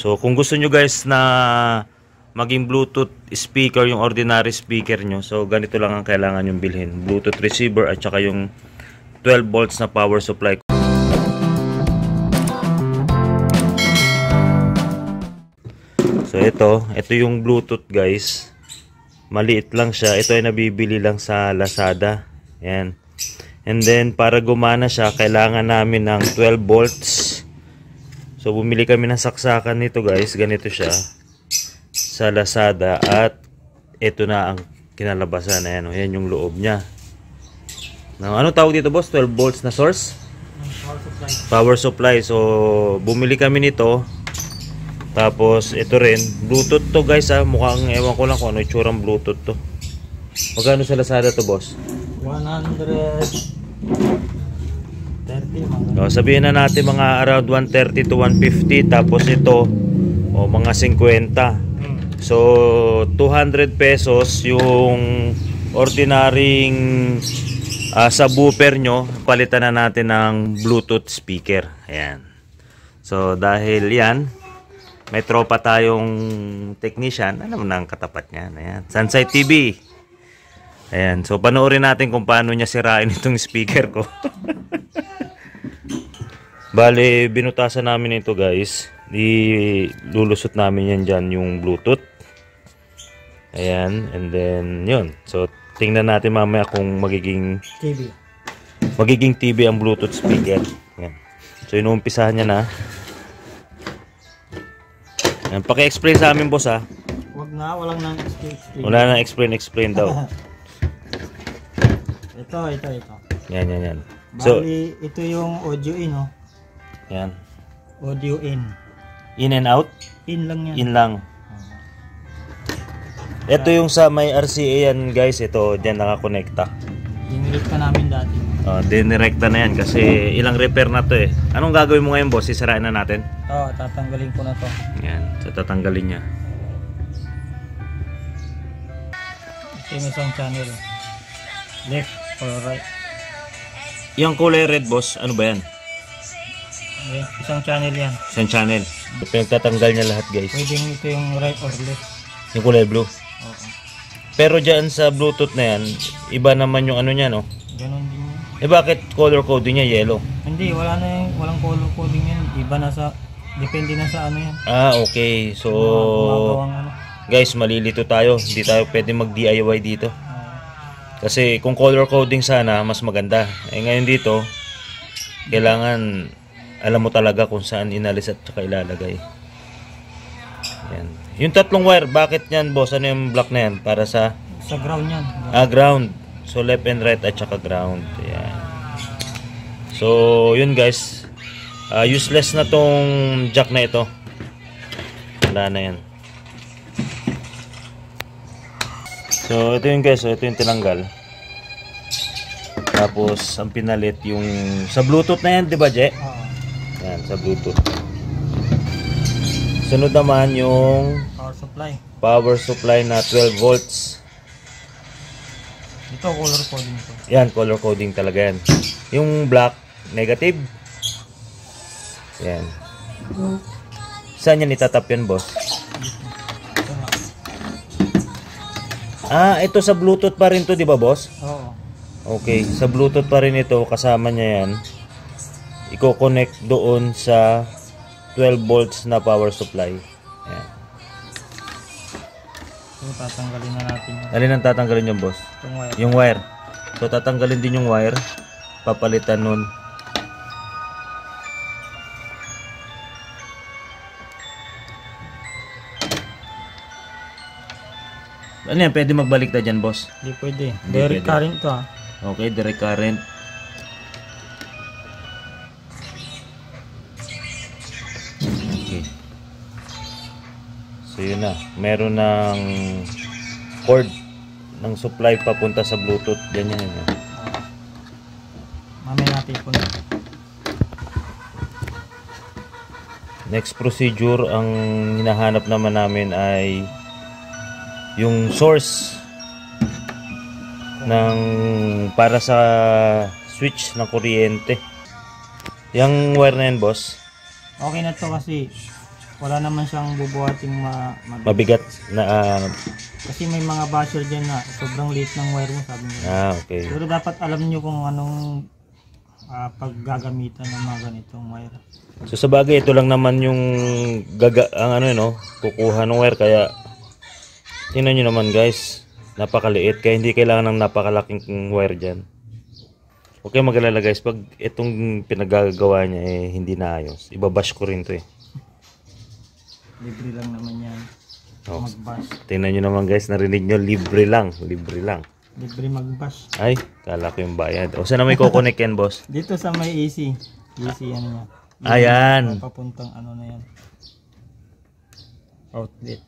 So kung gusto nyo guys na maging Bluetooth speaker yung ordinary speaker nyo, so ganito lang ang kailangan yung bilhin. Bluetooth receiver at saka yung 12 volts na power supply. So ito yung Bluetooth guys. Maliit lang siya. Ito ay nabibili lang sa Lazada. Ayan. And then para gumana siya, kailangan namin ng 12 volts. So bumili kami ng saksakan nito guys. Ganito siya sa Lazada at ito na ang kinalabasan. Ayan, yan yung loob niya. Now, ano tawag dito boss? 12 volts na source? Power supply. So bumili kami nito. Tapos ito rin, Bluetooth to guys ha. Mukhang ewan ko lang kung ano itsurang Bluetooth to. Magkano sa Lazada to boss? 130. So, sabihin na natin mga around 130 to 150. Tapos ito mga 50. So 200 pesos yung ordinaryong subwoofer nyo. Palitan na natin ng Bluetooth speaker. Ayan. So dahil yan, may tropa tayong technician. Alam mo na ang katapat niya. Ayan. Sunsight TV. Ayan. So panoorin natin kung paano niya sirain itong speaker ko. Bale, binutasan namin ito guys. Lulusot namin yan dyan yung Bluetooth. Ayan. And then yun. So tingnan natin mamaya kung magiging TV ang Bluetooth speaker. Ayan. So inuumpisahan niya na. Ayan. Paki-explain sa amin boss ha. Wag na, walang nang explain. Wala nang explain daw. Ito. Yan. So, bali, ito yung audio in oh. yan. Audio in. In and out? In lang yan. In lang. Ito yung sa may RCA yan guys. Ito, dyan nakakonekta. Dinirekta namin dati. Dinirekta na yan kasi ilang repair na to eh. Anong gagawin mo ngayon boss? Sisirain na natin? Tatanggalin ko na to. Yan, so tatanggalin niya. Ito yung isang channel. Left or right. Yung kulay red boss, ano ba yan? Okay, isang channel yan. Isang channel. Pinagtatanggal niya lahat guys. Pwedeng ito yung right or left. Yung kulay blue. Oo. Pero dyan sa Bluetooth na yan, iba naman yung ano niya no? Ganon din yun. Bakit color coding niya yellow? Hindi, walang color coding yan. Iba na sa, depende na sa ano yan. Okay. So, Ano. guys, malilito tayo. Hindi tayo pwede mag-DIY dito. Kasi kung color coding sana, mas maganda. Ngayon dito, kailangan alam mo talaga kung saan inalis at saka ilalagay. Yan. Yung tatlong wire, bakit yan boss? Ano yung block na yan? Para sa ground yan. Ground. So left and right at saka ground. Yan. So yun guys, useless na tong jack na ito. Wala na yan. So ito yung guys, ito yung tinanggal. Tapos ang pinalit yung sa Bluetooth na yan, di ba Je? Yan, sa Bluetooth. Sunod naman yung power supply na 12 volts. Ito color coding ito. Yan, color coding talaga yan. Yung black, negative. Yan. Saan yan itatap yan boss? Ito sa Bluetooth pa rin to, di ba boss? Oo. Okay, sa Bluetooth pa rin ito, kasama niya yan. Iko-connect doon sa 12 volts na power supply. Ayan. So tatanggalin na natin yun. Alin ang tatanggalin yung boss? Yung wire. So tatanggalin din yung wire. Papalitan nun. Ano yan? Pwede magbalik na dyan boss? Hindi pwede. Direct current to ha. Okay, direct current. Okay. So yun na. Meron ng cord ng supply papunta sa Bluetooth. Ganyan yun. Mamaya natin po na. Next procedure, ang hinahanap naman namin ay yung source ng para sa switch ng kuryente. Yung wire na yan boss, Okay na to kasi wala naman siyang bubuhating Mabigat na kasi may mga basher dyan na sobrang liit ng wire mo, sabi nila. okay. Pero dapat alam nyo kung anong paggagamitan ng mga ganitong wire. So sa bagay ito lang naman yung ang ano no, kukuha ng wire, kaya tingnan niyo naman guys, napakaliit, kaya hindi kailangan ng napakalaking wire diyan. Okay, mag-alala guys, pag itong pinagagawa niya hindi na ayos, ibabash ko rin 'to eh. Libre lang naman yan. Mag-bash. Tingnan nyo naman guys, narinig nyo, libre lang. Libre mag-bash. Ay, kala ko yung bayad. O saan na may kukonek yan, boss? Dito sa may AC. AC ano niya. Ayan. Papuntang ano na yan. Outlet.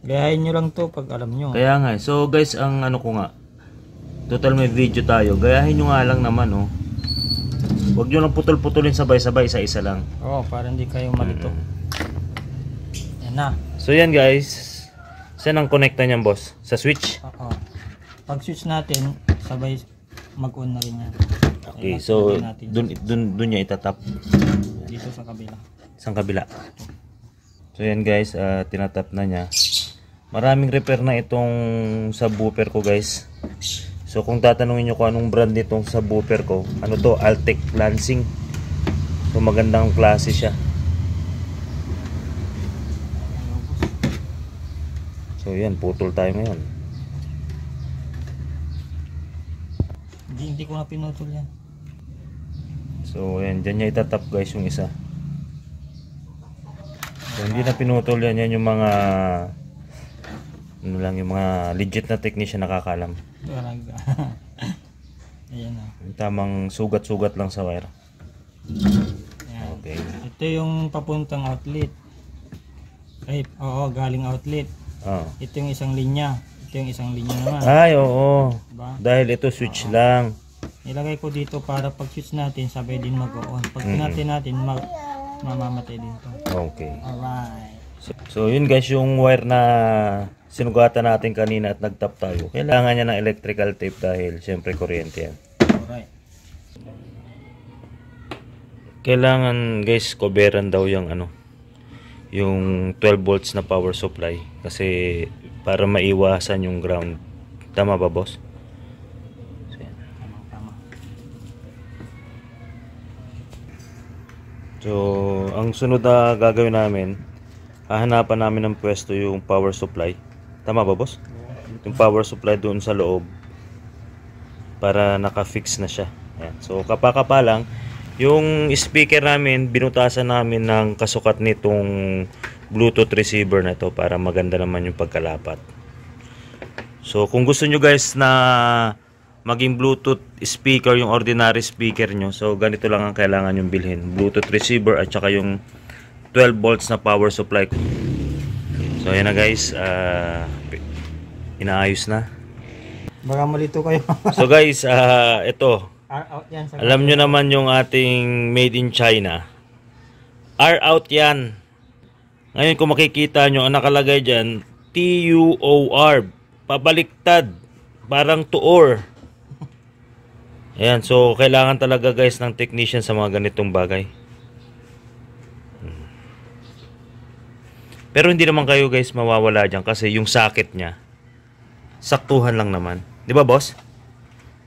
Gayahin nyo lang to pag alam nyo. Kaya nga, so guys, ang ano ko nga, total may video tayo, gayahin nyo nga lang naman oh. Huwag nyo lang putol-putulin sabay-sabay, isa-isa lang. Oo, para hindi kayo malito. Yan na. So yan guys, saan ang connecta niyan boss? Sa switch? Oo. Pag switch natin, sabay mag-on na rin yan. Okay, so dun niya itatap. Dito sa kabila. Isang kabila. So yan guys, tinatap na niya. Maraming repair na itong subwoofer ko guys. So kung tatanungin nyo kung anong brand nitong subwoofer ko, ano to, Altec Lansing. So magandang klase siya. So yan, putol tayo ngayon. Hindi ko na pinutol yan. So yan, dyan niya itatap guys yung isa. So hindi na pinutol yan, yan yung mga ano lang, yung mga legit na technician nakakalam. Talaga. Ayan na. Tamang sugat-sugat lang sa wire. Ayan. Okay. Ito yung papuntang outlet. Ay, oo, galing outlet. Oh. Ito yung isang linya. Ito yung isang linya naman. Ay, oo. Diba? Dahil ito switch lang. Nilagay ko dito para pag switch natin, sabay din mag-on. Pag pinatay natin, mamamatay din to. Okay. Alright. So yun guys, yung wire na sinugatan natin kanina at nagtap tayo, kailangan niya ng electrical tape dahil syempre kuryente yan. Alright. Kailangan guys, coveran daw yung ano, yung 12 volts na power supply kasi para maiwasan yung ground. Tama ba boss? So, yan. Tama. So ang sunod na gagawin namin, hahanapan namin ng pwesto yung power supply. Tama ba boss? Yung power supply doon sa loob para naka-fix na siya. Ayan. So kapakapa lang, yung speaker namin binutasan namin ng kasukat nitong Bluetooth receiver na to para maganda naman yung pagkalapat. So kung gusto nyo guys na maging Bluetooth speaker yung ordinary speaker nyo, so ganito lang ang kailangan yung bilhin, Bluetooth receiver at saka yung 12 volts na power supply. So ayan na guys, inaayos na. Baka malito kayo. So guys, ito, Out yan sa alam nyo naman yung ating made in China, R-out yan. Ngayon kung makikita nyo, ang nakalagay dyan, T-U-O-R, pabaliktad, parang tuor. Ayan, so kailangan talaga guys ng technician sa mga ganitong bagay. Pero hindi naman kayo guys mawawala dyan kasi yung socket niya, saktuhan lang naman. Di ba boss?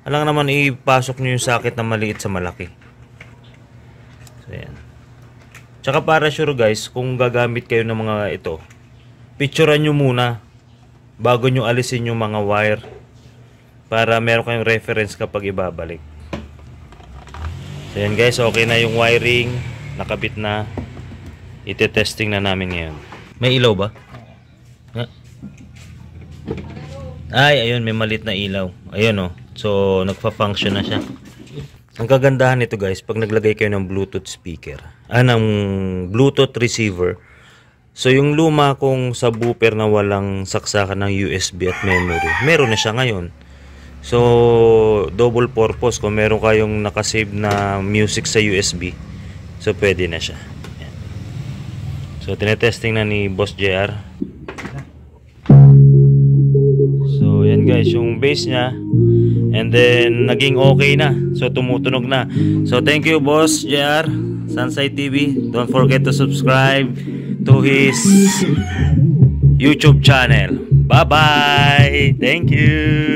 Alang naman ipasok nyo yung socket na maliit sa malaki. So yan. Tsaka para sure guys, kung gagamit kayo ng mga ito, picturean nyo muna bago nyo alisin yung mga wire para meron kayong reference kapag ibabalik. So yan guys, okay na yung wiring, nakabit na. Ite-testing na namin ngayon. May ilaw ba? Ay, ayun, may maliit na ilaw. Ayun oh. So, nagfa-function na siya. Ang kagandahan nito guys, pag naglagay kayo ng Bluetooth speaker, ng Bluetooth receiver, so yung luma kong subwoofer na walang saksakan ng USB at memory, meron na siya ngayon. So, double purpose. Kung meron kayong nakasave na music sa USB, so pwede na siya. So, tinetesting na ni Boss JR. So, So, yan guys, yung base niya. And then, naging okay na. So, tumutunog na. So, thank you, Boss JR, Sansay TV. Don't forget to subscribe to his YouTube channel. Bye-bye! Thank you!